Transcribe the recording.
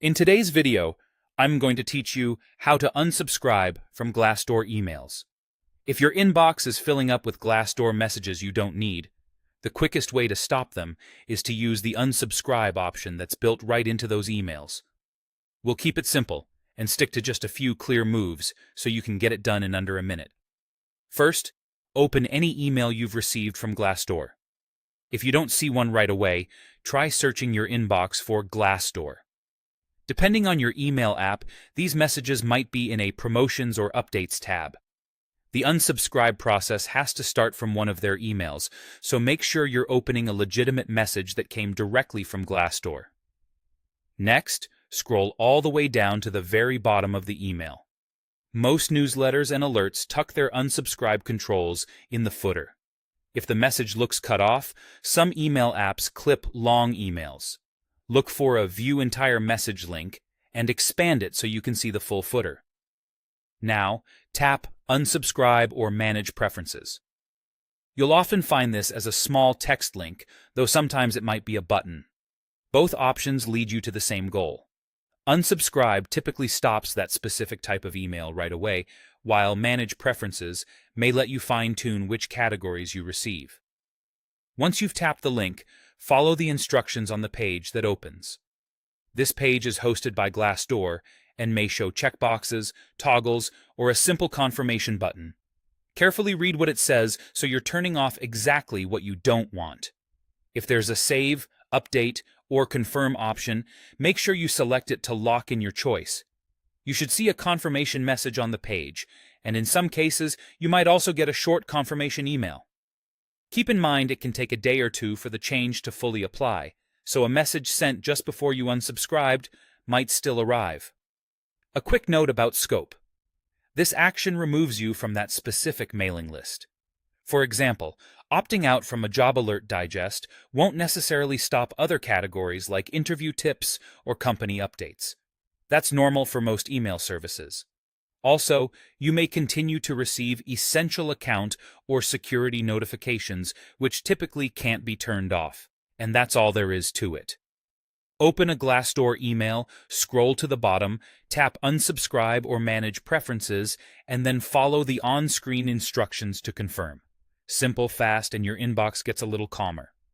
In today's video, I'm going to teach you how to unsubscribe from Glassdoor emails. If your inbox is filling up with Glassdoor messages you don't need, the quickest way to stop them is to use the unsubscribe option that's built right into those emails. We'll keep it simple and stick to just a few clear moves so you can get it done in under a minute. First, open any email you've received from Glassdoor. If you don't see one right away, try searching your inbox for Glassdoor. Depending on your email app, these messages might be in a Promotions or Updates tab. The unsubscribe process has to start from one of their emails, so make sure you're opening a legitimate message that came directly from Glassdoor. Next, scroll all the way down to the very bottom of the email. Most newsletters and alerts tuck their unsubscribe controls in the footer. If the message looks cut off, some email apps clip long emails. Look for a View Entire Message link and expand it so you can see the full footer. Now, tap Unsubscribe or Manage Preferences. You'll often find this as a small text link, though sometimes it might be a button. Both options lead you to the same goal. Unsubscribe typically stops that specific type of email right away, while Manage Preferences may let you fine-tune which categories you receive. Once you've tapped the link, follow the instructions on the page that opens. This page is hosted by Glassdoor and may show checkboxes, toggles, or a simple confirmation button. Carefully read what it says so you're turning off exactly what you don't want. If there's a Save, Update, or Confirm option, make sure you select it to lock in your choice. You should see a confirmation message on the page, and in some cases, you might also get a short confirmation email. Keep in mind it can take a day or two for the change to fully apply, so a message sent just before you unsubscribed might still arrive. A quick note about scope. This action removes you from that specific mailing list. For example, opting out from a job alert digest won't necessarily stop other categories like interview tips or company updates. That's normal for most email services. Also, you may continue to receive essential account or security notifications, which typically can't be turned off, and that's all there is to it. Open a Glassdoor email, scroll to the bottom, tap Unsubscribe or Manage Preferences, and then follow the on-screen instructions to confirm. Simple, fast, and your inbox gets a little calmer.